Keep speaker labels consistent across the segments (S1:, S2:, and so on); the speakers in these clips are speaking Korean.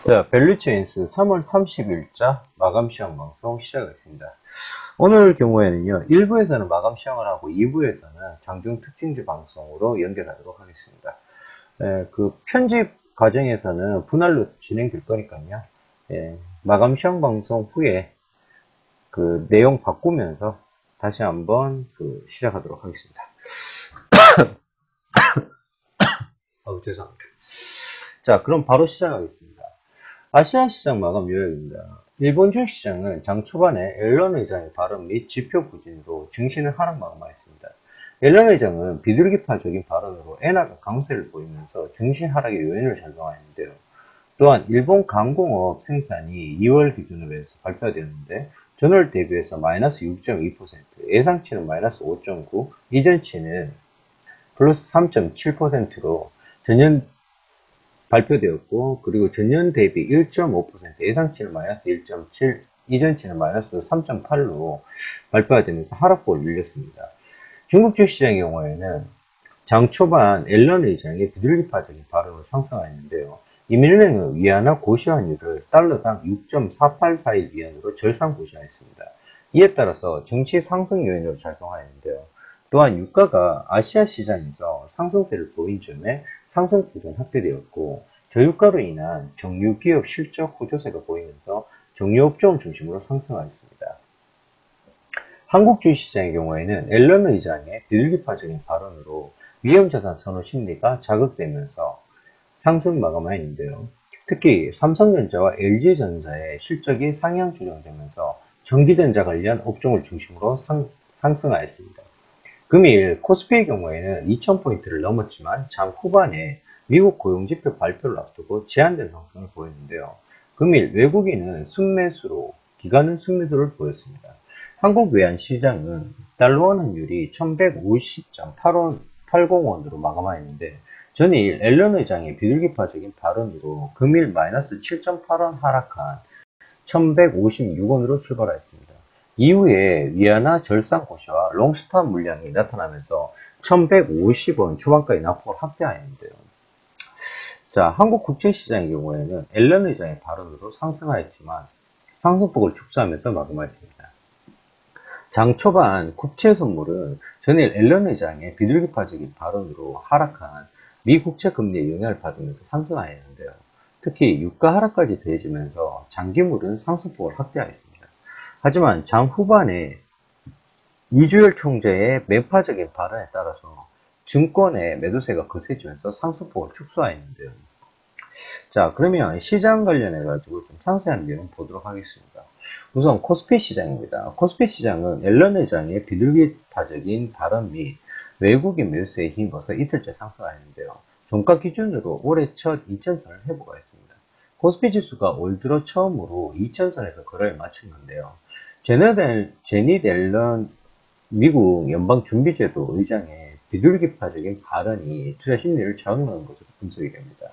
S1: 자, 밸류체인스 3월 30일자 마감 시험 방송 시작하겠습니다. 오늘 경우에는요, 1부에서는 마감 시험을 하고 2부에서는 장중 특징주 방송으로 연결하도록 하겠습니다. 그 편집 과정에서는 분할로 진행될 거니까요. 마감 시험 방송 후에 그 내용 바꾸면서 다시 한번 시작하도록 하겠습니다. 죄송합니다. 자, 그럼 바로 시작하겠습니다. 아시아 시장 마감 요약입니다. 일본 주식시장은 장 초반에 앨런 의장의 발언 및 지표 부진으로 증시는 하락 마감하였습니다. 앨런 의장은 비둘기파적인 발언으로 엔화가 강세를 보이면서 증시 하락의 요인을 작용하였는데요. 또한 일본 강공업 생산이 2월 기준으로 해서 발표되었는데 전월 대비해서 마이너스 6.2%, 예상치는 마이너스 5.9%, 이전치는 플러스 3.7%로 전년 발표되었고, 그리고 전년 대비 1.5%, 예상치는 마이너스 1.7, 이전치는 마이너스 3.8로 발표가 되면서 하락폭을 늘렸습니다. 중국 주시장의 경우에는 장 초반 앨런 의장의 비둘기파적인 발언으로 상승하였는데요. 이민은행은 위안화 고시환율을 달러당 6.4841 위안으로 절상 고시하였습니다. 이에 따라서 정치 상승 요인으로 작용하였는데요. 또한 유가가 아시아 시장에서 상승세를 보인 점에 상승폭은 확대되었고, 저유가로 인한 정유기업 실적 호조세가 보이면서 정유업종을 중심으로 상승하였습니다. 한국 주식시장의 경우에는 앨런 의장의 비둘기파적인 발언으로 위험자산 선호 심리가 자극되면서 상승 마감하였는데요. 특히 삼성전자와 LG전자의 실적이 상향 조정되면서 전기전자 관련 업종을 중심으로 상승하였습니다. 금일 코스피의 경우에는 2000포인트를 넘었지만 장 후반에 미국 고용지표 발표를 앞두고 제한된 상승을 보였는데요. 금일 외국인은 순매수로, 기관은 순매수를 보였습니다. 한국 외환시장은 달러원 환율이 1150.80원으로 마감하였는데 전일 앨런 의장의 비둘기파적인 발언으로 금일 마이너스 7.8원 하락한 1156원으로 출발하였습니다. 이후에 위안화 절상 고시와 롱스탑 물량이 나타나면서 1150원 초반까지 낙폭을 확대하였는데요. 자, 한국 국제시장의 경우에는 앨런 의장의 발언으로 상승하였지만 상승폭을 축소하면서 마감하였습니다. 장 초반 국채 선물은 전일 앨런 의장의 비둘기파적인 발언으로 하락한 미 국채 금리의 영향을 받으면서 상승하였는데요. 특히 유가 하락까지 더해지면서 장기물은 상승폭을 확대하였습니다. 하지만 장 후반에 이주열 총재의 매파적인 발언에 따라서 증권의 매도세가 거세지면서 상승폭을 축소하였는데요. 자, 그러면 시장 관련해 가지고 좀 상세한 내용 보도록 하겠습니다. 우선 코스피 시장입니다. 코스피 시장은 앨런 회장의 비둘기파적인 발언 및 외국인 매수세에 힘입어서 이틀째 상승하였는데요. 종가 기준으로 올해 첫 2000선을 회복하였습니다. 코스피 지수가 올 들어 처음으로 2000선에서 거래를 마쳤는데요. 제닛 앨런 미국 연방준비제도 의장의 비둘기파적인 발언이 투자 심리를 자극하는 것으로 분석이 됩니다.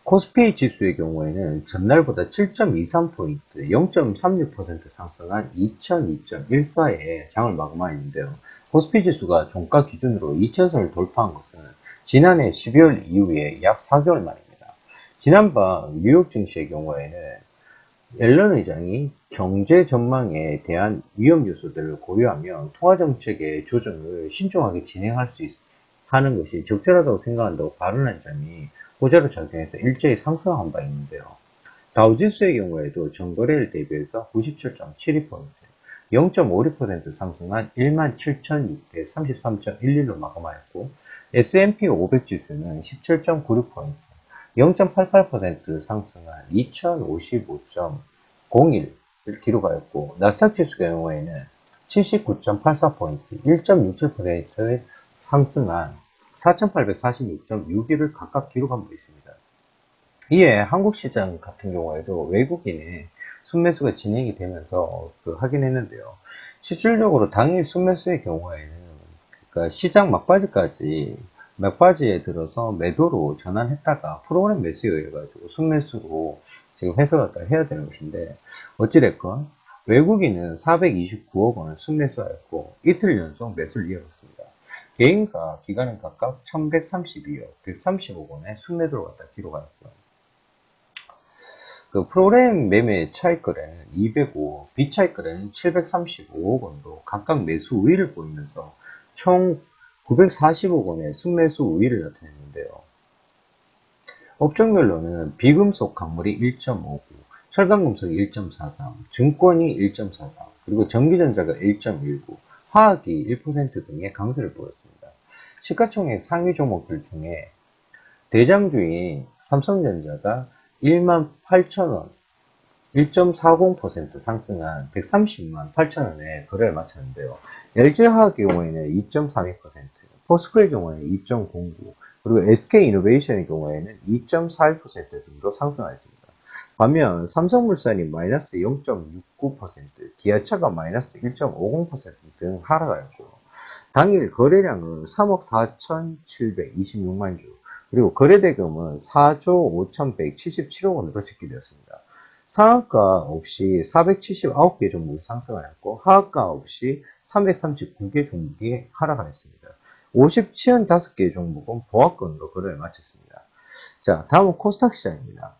S1: 코스피 지수의 경우에는 전날보다 7.23포인트, 0.36% 상승한 2002.14에 장을 마감하였는데요. 코스피 지수가 종가 기준으로 2000선을 돌파한 것은 지난해 12월 이후에 약 4개월 만입니다. 지난밤 뉴욕 증시의 경우에는 앨런 의장이 경제 전망에 대한 위험 요소들을 고려하며 통화정책의 조정을 신중하게 진행할 수 하는 것이 적절하다고 생각한다고 발언한 점이 호재로 작용해서 일제히 상승한 바 있는데요. 다우지수의 경우에도 전거래일 대비해서 97.72포인트, 0.56% 상승한 17,633.11로 마감하였고, S&P 500 지수는 17.96포인트, 0.88% 상승한 2055.01을 기록하였고, 나스닥 지수의 경우에는 79.84포인트, 1.67%의 상승한 4,846.61을 각각 기록한 바 있습니다. 이에 한국 시장 같은 경우에도 외국인의 순매수가 진행이 되면서 확인했는데요. 실질적으로 당일 순매수의 경우에는 그러니까 시장 막바지에 들어서 매도로 전환했다가 프로그램 매수에 의해 가지고 순매수로 지금 해석을 해야 되는 것인데, 어찌됐건 외국인은 429억 원을 순매수하였고 이틀 연속 매수를 이어갔습니다. 개인과 기관은 각각 1132억, 130억 원의 순매도를 갖다 기록하였고요. 그 프로그램 매매 차익 거래는 205억, 비차익 거래는 735억 원으로 각각 매수 우위를 보이면서 총 940억 원의 순매수 우위를 나타냈는데요. 업종별로는 비금속 광물이 1.59, 철강금속이 1.43, 증권이 1.43, 그리고 전기전자가 1.19, 화학이 1% 등의 강세를 보였습니다. 시가총액 상위 종목들 중에 대장주인 삼성전자가 18,000원, 1.40% 상승한 130만 8천원에 거래를 마쳤는데요. LG화학의 경우에는 2.32%, 포스코의 경우에는 2.09%, 그리고 SK이노베이션의 경우에는 2.41% 정도 상승하였습니다. 반면 삼성물산이 마이너스 0.69%, 기아차가 마이너스 1.50%등 하락하였고, 당일 거래량은 3억 4,726만 주, 그리고 거래대금은 4조 5,177억 원으로 집계되었습니다. 상한가 없이 479개 종목이 상승하였고, 하한가 없이 339개 종목이 하락하였습니다. 57개 종목은 보합권으로 거래를 마쳤습니다. 자, 다음은 코스닥 시장입니다.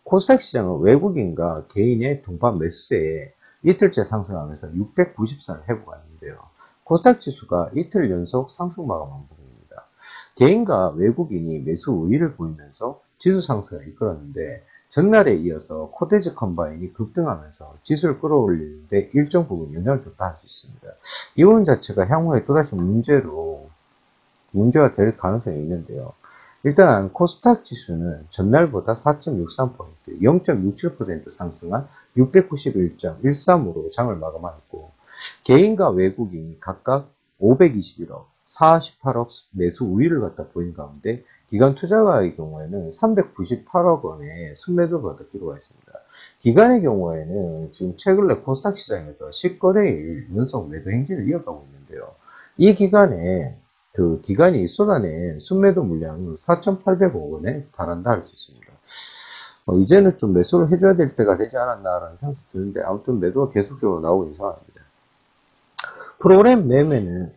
S1: 코스닥 시장은 외국인과 개인의 동반 매수세에 이틀째 상승하면서 694를 회복하는데요. 코스닥 지수가 이틀 연속 상승 마감한 부분입니다. 개인과 외국인이 매수 우위를 보이면서 지수 상승을 이끌었는데, 전날에 이어서 코데즈 컴바인이 급등하면서 지수를 끌어올리는데 일정 부분 영향을 줬다 할 수 있습니다. 이 부분 자체가 향후에 또다시 문제가 될 가능성이 있는데요. 일단 코스닥 지수는 전날보다 4.63%, 0.67% 상승한 691.13으로 장을 마감하였고, 개인과 외국인이 각각 521억, 48억 매수 우위를 갖다 보인 가운데 기관 투자가의 경우에는 398억 원의 순매도를 갖다 기록했습니다. 기관의 경우에는 지금 최근에 코스닥 시장에서 10거래일 연속 매도 행진을 이어가고 있는데요. 이 기간에 기간이 쏟아낸 순매도 물량은 4,800억 원에 달한다 할 수 있습니다. 이제는 좀 매수를 해줘야 될 때가 되지 않았나라는 생각이 드는데, 아무튼 매도가 계속적으로 나오고 있는 상황입니다. 프로그램 매매는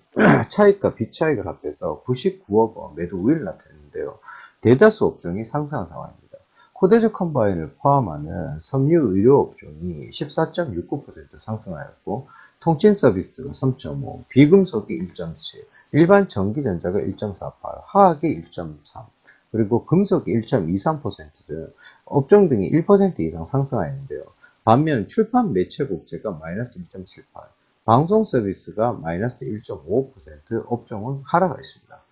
S1: 차익과 비차익을 합해서 99억 원 매도 우위를 나타냈는데요. 대다수 업종이 상승한 상황입니다. 코데즈 컴바인을 포함하는 섬유 의료 업종이 14.69% 상승하였고, 통신 서비스가 3.5, 비금속이 1.7, 일반 전기전자가 1.48, 화학이 1.3, 그리고 금속이 1.23%등 업종 등이 1% 이상 상승하였는데요. 반면 출판 매체 국제가 마이너스 1.78, 방송 서비스가 마이너스 1.55%, 업종은 하락하였습니다.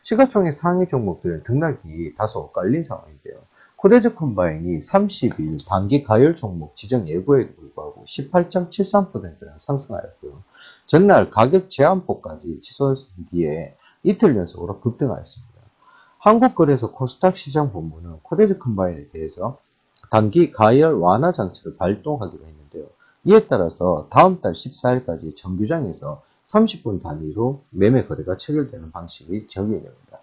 S1: 시가총액 상위 종목들은 등락이 다소 깔린 상황인데요. 코데즈 컴바인이 30일 단기 가열 종목 지정 예고에도 불구하고 18.73%나 상승하였고요. 전날 가격 제한폭까지 취소한 뒤에 이틀 연속으로 급등하였습니다. 한국거래소 코스닥 시장본부는 코데즈 컴바인에 대해서 단기 가열 완화 장치를 발동하기로 했는데요. 이에 따라서 다음 달 14일까지 정규장에서 30분 단위로 매매 거래가 체결되는 방식이 적용이 됩니다.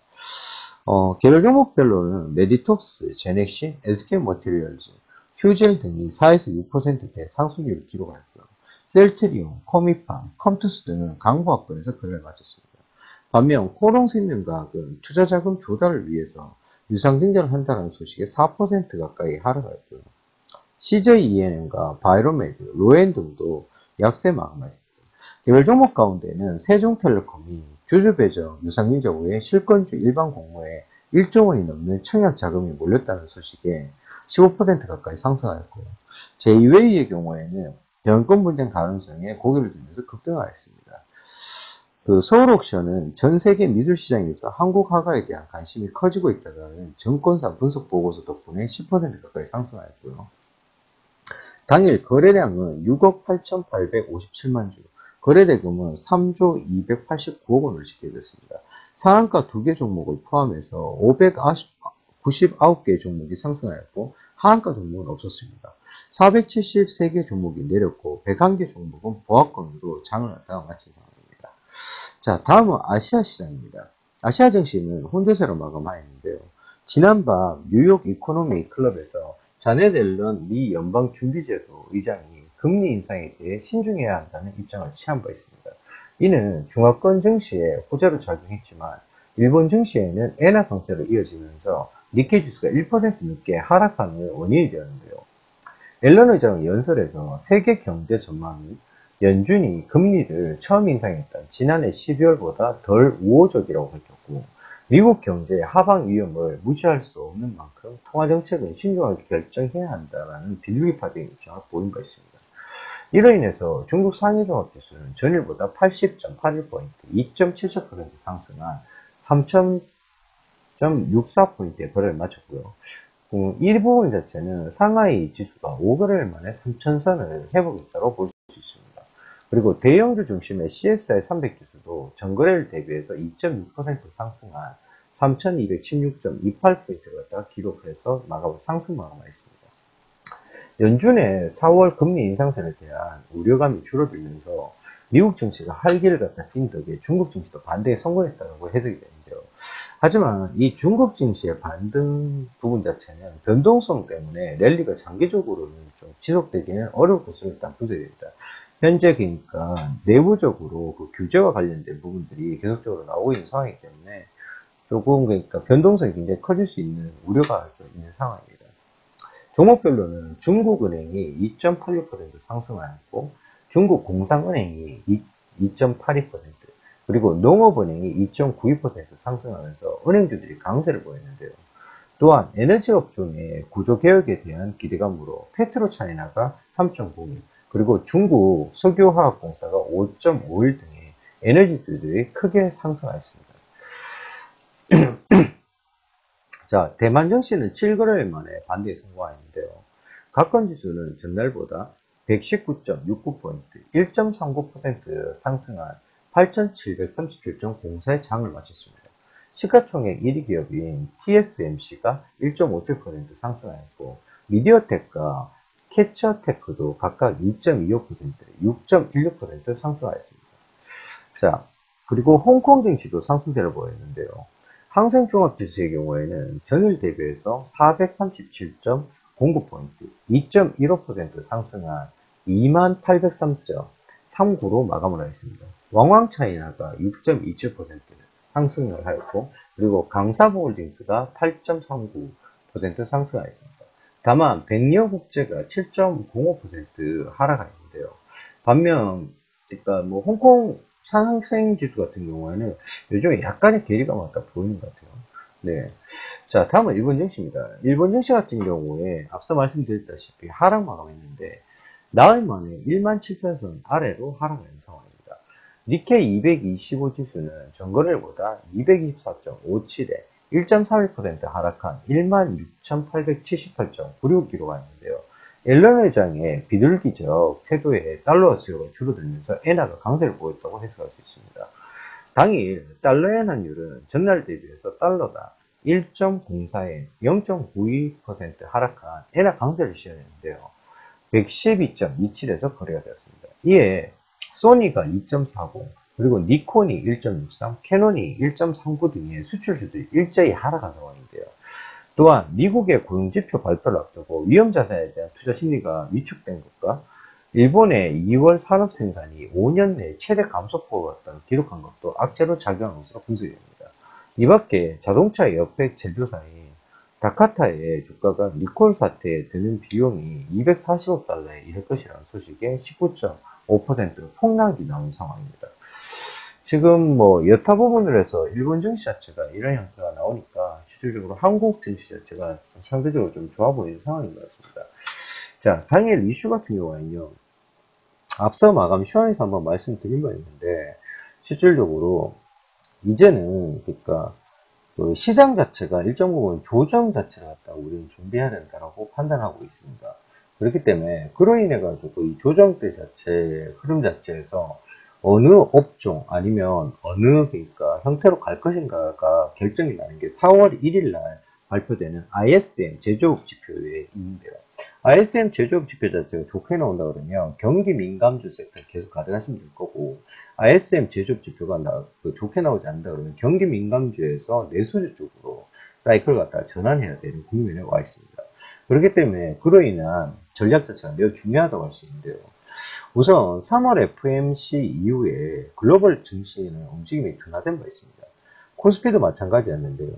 S1: 개별 종목별로는 메디톡스, 제넥신, SK머티리얼즈, 휴젤 등이 4에서 6%대 상승률을 기록하였고요. 셀트리온, 코미팜, 컴투스 등은 강보합권에서 거래를 마쳤습니다. 반면 코롱생명과학은 투자자금 조달을 위해서 유상증자를 한다는 소식에 4% 가까이 하락하였고요. CJENM과 바이로메드, 로엔 등도 약세 마감했습니다. 개별 종목 가운데는 세종텔레콤이 주주배정 유상증자 후에 실권주 일반 공모에 1조 원이 넘는 청약 자금이 몰렸다는 소식에 15% 가까이 상승하였고요. 제2웨이의 경우에는 경영권 분쟁 가능성에 고개를 들면서 급등하였습니다. 서울옥션은 전 세계 미술시장에서 한국 화가에 대한 관심이 커지고 있다는 증권사 분석 보고서 덕분에 10% 가까이 상승하였고요. 당일 거래량은 6억 8,857만 주, 거래대금은 3조 289억 원을 집계됐습니다. 상한가 2개 종목을 포함해서 599개 종목이 상승하였고, 하한가 종목은 없었습니다. 473개 종목이 내렸고, 101개 종목은 보합권으로 장을 갖다가 마친 상황입니다. 자, 다음은 아시아 시장입니다. 아시아 증시는 혼조세로 마감하였는데요. 지난밤 뉴욕 이코노미 클럽에서 자넷 옐런 미 연방준비제도 의장이 금리 인상에 대해 신중해야 한다는 입장을 취한 바 있습니다. 이는 중화권 증시에 호재로 작용했지만 일본 증시에는 엔화 강세로 이어지면서 니케이 지수가 1% 넘게 하락하는 원인이 되었는데요. 앨런 의장은 연설에서 세계 경제 전망이 연준이 금리를 처음 인상했던 지난해 12월보다 덜 우호적이라고 밝혔고, 미국 경제의 하방 위험을 무시할 수 없는 만큼 통화 정책은 신중하게 결정해야 한다는 비둘기파적인 입장을 보인 바 있습니다. 이로 인해서 중국 상해종합지수는 전일보다 80.81포인트, 2.77% 상승한 3000.64포인트의 거래를 마쳤고요. 이 부분 자체는 상하이 지수가 5거래일 만에 3000선을 회복했다고 볼 수 있습니다. 그리고 대형주 중심의 CSI 300 지수도 전거래일 대비해서 2.6% 상승한 3216.28포인트를 갖다 기록해서 상승 마감했습니다. 연준의 4월 금리 인상선에 대한 우려감이 줄어들면서 미국 증시가 활기를 갖다 띈 덕에 중국 증시도 반대에 성공했다고 해석이 되는데요. 하지만 이 중국 증시의 반등 부분 자체는 변동성 때문에 랠리가 장기적으로는 좀 지속되기는 어려울 것으로 일단 분석됩니다. 현재 그러니까 내부적으로 그 규제와 관련된 부분들이 계속적으로 나오고 있는 상황이기 때문에 조금 그러니까 변동성이 굉장히 커질 수 있는 우려가 좀 있는 상황입니다. 종목별로는 중국은행이 2.86% 상승하였고, 중국공상은행이 2.82%, 그리고 농업은행이 2.92% 상승하면서 은행주들이 강세를 보였는데요. 또한 에너지 업종의 구조개혁에 대한 기대감으로 페트로차이나가 3.01, 그리고 중국 석유화학공사가 5.51 등의 에너지주들이 크게 상승하였습니다. 자, 대만 증시는 7거래일 만에 반대에 성공하였는데요. 가건지수는 전날보다 119.69포인트, 1.39% 상승한 8,737.04의 장을 마쳤습니다. 시가총액 1위 기업인 TSMC가 1.57% 상승하였고, 미디어텍과 캐처테크도 각각 2.25%, 6.16% 상승하였습니다. 자, 그리고 홍콩 증시도 상승세를 보였는데요. 항생종합지수의 경우에는 전일 대비해서 437.09포인트, 2.15% 상승한 2803.39로 마감을 하였습니다. 왕왕차이나가 6.27% 상승을 하였고, 그리고 강사부홀딩스가 8.39% 상승하였습니다. 다만 백려국제가 7.05% 하락하였는데요. 반면 그러니까 뭐 홍콩 상생지수 같은 경우에는 요즘에 약간의 괴리감이 보이는 것 같아요. 네. 자, 다음은 일본 증시입니다. 일본 증시 같은 경우에 앞서 말씀드렸다시피 하락 마감했는데, 나흘 만에 17,000선 아래로 하락하는 상황입니다. 니케이 225 지수는 전거래일보다 224.57에 1.31% 하락한 16,878.96 기록하였는데요. 앨런 회장의 비둘기적 태도에 달러 수요가 줄어들면서 엔화가 강세를 보였다고 해석할 수 있습니다. 당일 달러엔 환율은 전날 대비해서 달러당 1.04엔 0.92% 하락한 엔화 강세를 시현했는데요. 112.27에서 거래가 되었습니다. 이에 소니가 2.40, 그리고 니콘이 1.63, 캐논이 1.39 등의 수출주들이 일제히 하락한 상황인데요. 또한 미국의 고용지표 발표를 앞두고 위험자산에 대한 투자 심리가 위축된 것과 일본의 2월 산업생산이 5년 내 최대 감소폭을 기록한 것도 악재로 작용한 것으로 분석이 됩니다. 이 밖에 자동차 옆에 제조사인 다카타의 주가가 리콜 사태에 드는 비용이 240억 달러에 이를 것이라는 소식에 19.5% 폭락이 나온 상황입니다. 지금 뭐 여타 부분을 해서 일본 증시 자체가 이런 형태가 나오니까 실질적으로 한국 증시 자체가 상대적으로 좀 좋아 보이는 상황인 것 같습니다. 자, 당일 이슈 같은 경우에는요, 앞서 마감 시황에서 한번 말씀드린 바 있는데, 실질적으로 이제는 그러니까 그 시장 자체가 일정 부분 조정 자체를 갖다 우리는 준비해야 된다라고 판단하고 있습니다. 그렇기 때문에 그로 인해 가지고 이 조정대 자체의 흐름 자체에서 어느 업종 아니면 어느 그러니까 형태로 갈 것인가가 결정이 나는 게 4월 1일 날 발표되는 ISM 제조업 지표에 있는데요. ISM 제조업 지표 자체가 좋게 나온다 그러면 경기 민감주 섹터 계속 가져가시면 될 거고, ISM 제조업 지표가 좋게 나오지 않는다 그러면 경기 민감주에서 내수주 쪽으로 사이클을 갖다가 전환해야 되는 국면에 와 있습니다. 그렇기 때문에 그로 인한 전략 자체가 매우 중요하다고 할 수 있는데요. 우선 3월 FMC 이후에 글로벌 증시에는 움직임이 둔화된 바 있습니다. 코스피도 마찬가지였는데요.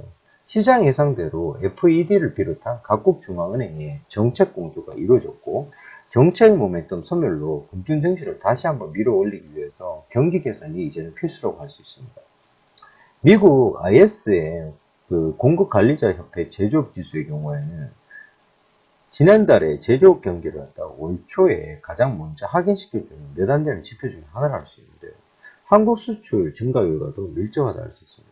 S1: 시장 예상대로 FED를 비롯한 각국 중앙은행의 정책 공조가 이루어졌고 정책 모멘텀 소멸로 금융 증시를 다시 한번 밀어 올리기 위해서 경기 개선이 이제는 필수라고 할 수 있습니다. 미국 ISM 공급관리자협회 제조업 지수의 경우에는 지난달에 제조업 경기를 갖다가 올 초에 가장 먼저 확인시켜주는 몇 안 되는 지표 중에 하나를 할 수 있는데요. 한국 수출 증가 효과도 밀접하다 할 수 있습니다.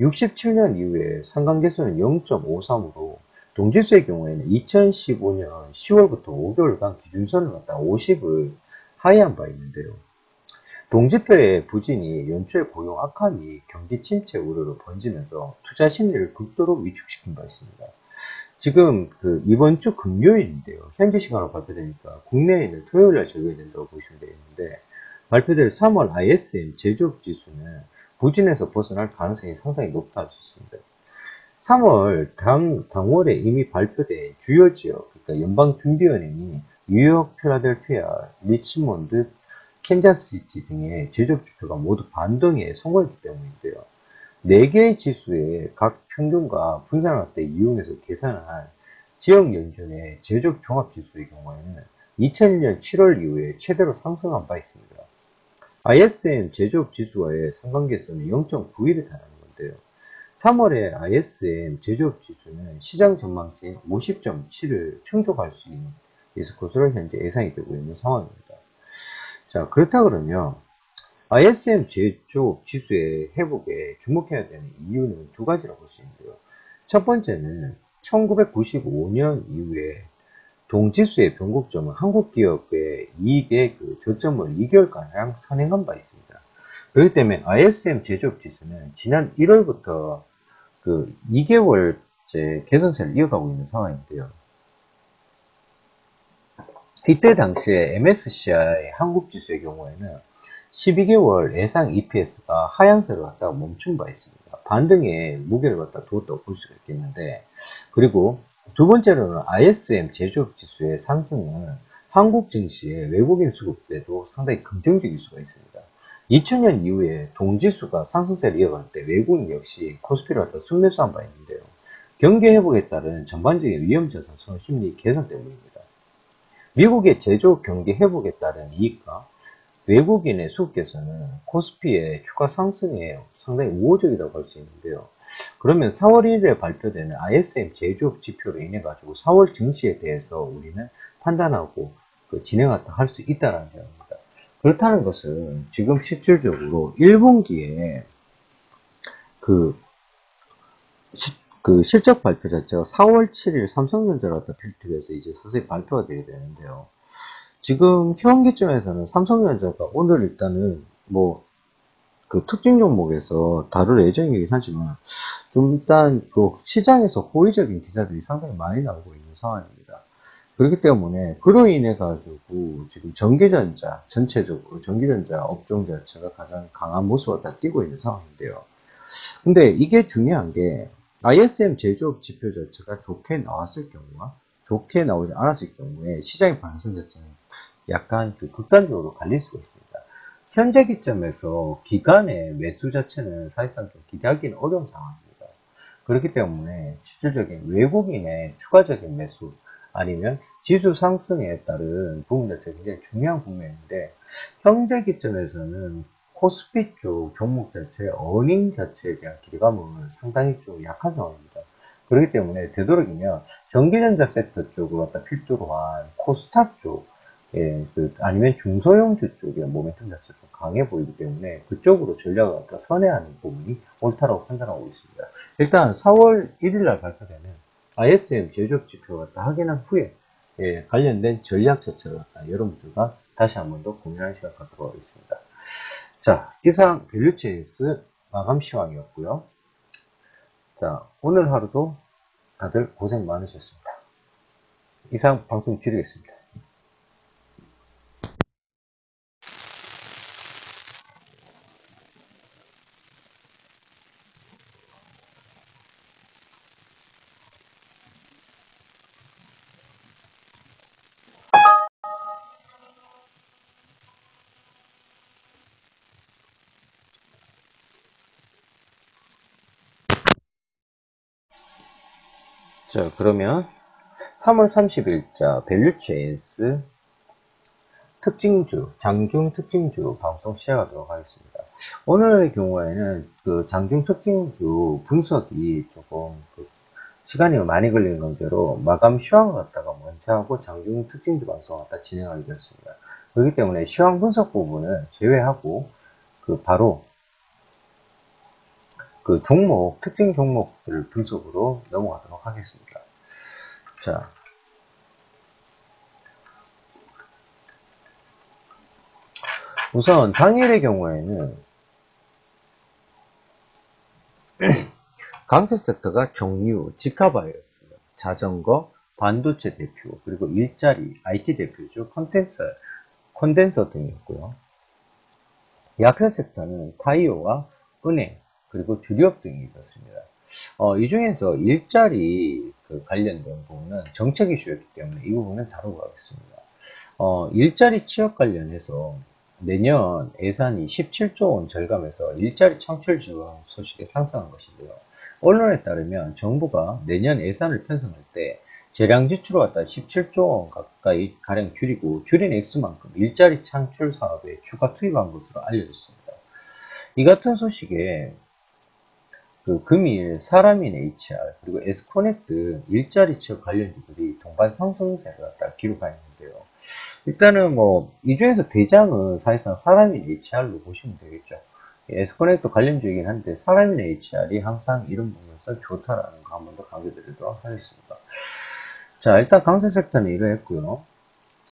S1: 67년 이후에 상관계수는 0.53으로 동지수의 경우에는 2015년 10월부터 5개월간 기준선을 갖다 50을 하회한 바 있는데요. 동지표의 부진이 연초에 고용 악화 및 경기 침체 우려로 번지면서 투자 심리를 극도로 위축시킨 바 있습니다. 지금 이번 주 금요일인데요. 현지 시간으로 발표되니까 국내에는 토요일날 적용이 된다고 보시면 되겠는데 발표될 3월 ISM 제조업 지수는 부진에서 벗어날 가능성이 상당히 높다 할 수 있습니다. 3월 당월에 이미 발표된 주요 지역, 그러니까 연방준비은행이 뉴욕, 필라델피아, 리치몬드, 캔자스시티 등의 제조업 지표가 모두 반등에 성공했기 때문인데요. 4개의 지수의 각 평균과 분산학대 이용해서 계산한 지역 연준의 제조업 종합지수의 경우에는 2001년 7월 이후에 최대로 상승한 바 있습니다. ISM 제조업 지수와의 상관계수는 0.91에 달하는 건데요. 3월에 ISM 제조업 지수는 시장 전망치인 50.7을 충족할 수 있을 것으로 현재 예상이 되고 있는 상황입니다. 자, 그렇다 그러면 ISM 제조업 지수의 회복에 주목해야 되는 이유는 두 가지라고 볼 수 있는데요. 첫 번째는 1995년 이후에 동지수의 변곡점은 한국 기업의 이익의 저점을 2개월가량 선행한 바 있습니다. 그렇기 때문에 ISM 제조업 지수는 지난 1월부터 2개월째 개선세를 이어가고 있는 상황인데요. 이때 당시에 MSCI 한국 지수의 경우에는 12개월 예상 EPS가 하향세로 갔다가 멈춘 바 있습니다. 반등에 무게를 갖다 두었다고 볼 수가 있겠는데, 그리고 두 번째로는 ISM 제조업 지수의 상승은 한국 증시의 외국인 수급 때도 상당히 긍정적일 수가 있습니다. 2000년 이후에 동지수가 상승세를 이어갈 때 외국인 역시 코스피를 갖다 순매수한 바 있는데요. 경기 회복에 따른 전반적인 위험자산 선호 심리 개선 때문입니다. 미국의 제조업 경기 회복에 따른 이익과 외국인의 수급께서는 코스피의 주가 상승에 상당히 우호적이라고 할 수 있는데요. 그러면 4월 1일에 발표되는 ISM 제조업 지표로 인해 가지고 4월 증시에 대해서 우리는 판단하고 진행할 수 있다는 점입니다. 그렇다는 것은 지금 실질적으로 1분기에 그, 실적 발표 자체가 4월 7일 삼성전자를 갖다 필두로 해서 이제 서서히 발표가 되게 되는데요. 지금 현기점에서는 삼성전자가 오늘 일단은 특정 종목에서 다룰 예정이긴 하지만 좀 일단 시장에서 호의적인 기사들이 상당히 많이 나오고 있는 상황입니다. 그렇기 때문에 그로 인해 가지고 지금 전기전자 전체적으로 전기전자 업종 자체가 가장 강한 모습을 다 띄고 있는 상황인데요. 근데 이게 중요한 게 ISM 제조업 지표 자체가 좋게 나왔을 경우와 좋게 나오지 않았을 경우에 시장의 반응 자체는 약간 극단적으로 갈릴 수가 있습니다. 현재 기점에서 기간의 매수 자체는 사실상 좀 기대하기는 어려운 상황입니다. 그렇기 때문에 실질적인 외국인의 추가적인 매수 아니면 지수 상승에 따른 부분 자체가 굉장히 중요한 국면인데 현재 기점에서는 코스피 쪽 종목 자체 어닝 자체에 대한 기대감은 상당히 좀 약한 상황입니다. 그렇기 때문에 되도록이면 전기전자 섹터 쪽으로 갖다 필두로 한 코스닥 쪽 아니면 중소형주 쪽의 모멘텀 자체가 좀 강해 보이기 때문에 그쪽으로 전략을 갖다 선회하는 부분이 옳다고 판단하고 있습니다. 일단 4월 1일 날 발표되는 ISM 제조업 지표를 갖다 확인한 후에 관련된 전략 자체를 갖다 여러분들과 다시 한 번 더 고민하는 시간 갖도록 하겠습니다. 자, 이상 밸류체인스 마감 시황이었고요. 자, 오늘 하루도 다들 고생 많으셨습니다. 이상 방송 줄이겠습니다. 자, 그러면 3월 30일자 밸류체인스 특징주, 장중 특징주 방송 시작하도록 하겠습니다. 오늘의 경우에는 그 장중 특징주 분석이 조금 시간이 많이 걸리는 관계로 마감 시황을 갖다가 먼저 하고 장중 특징주 방송을 갖다 진행하게 되었습니다. 그렇기 때문에 시황 분석 부분은 제외하고 바로 그 종목, 특징 종목들 분석으로 넘어가도록 하겠습니다. 자, 우선 당일의 경우에는 강세 섹터가 정유, 지카바이오스, 자전거, 반도체 대표, 그리고 일자리, IT 대표죠. 콘덴서 등이었고요. 약세 섹터는 타이오와 은행, 그리고 주력 등이 있었습니다. 이 중에서 일자리 관련된 부분은 정책 이슈였기 때문에 이 부분은 다루고 가겠습니다. 일자리 취업 관련해서 내년 예산이 17조 원 절감해서 일자리 창출 지원 소식에 상승한 것인데요. 언론에 따르면 정부가 내년 예산을 편성할 때 재량 지출을 갖다 17조 원 가까이 가량 줄이고 줄인 액수만큼 일자리 창출 사업에 추가 투입한 것으로 알려졌습니다. 이 같은 소식에 금일 사람인 HR 그리고 에스코넥트 일자리 취업 관련주들이 동반 상승세를 갖다 기록하였는데요. 일단은 이 중에서 대장은 사실상 사람인 HR로 보시면 되겠죠. 에스코넥트 관련주이긴 한데 사람인 HR이 항상 이런 부분에서 좋다라는 거 한 번 더 강조드리도록 하겠습니다. 자, 일단 강세 섹터는 이러했고요.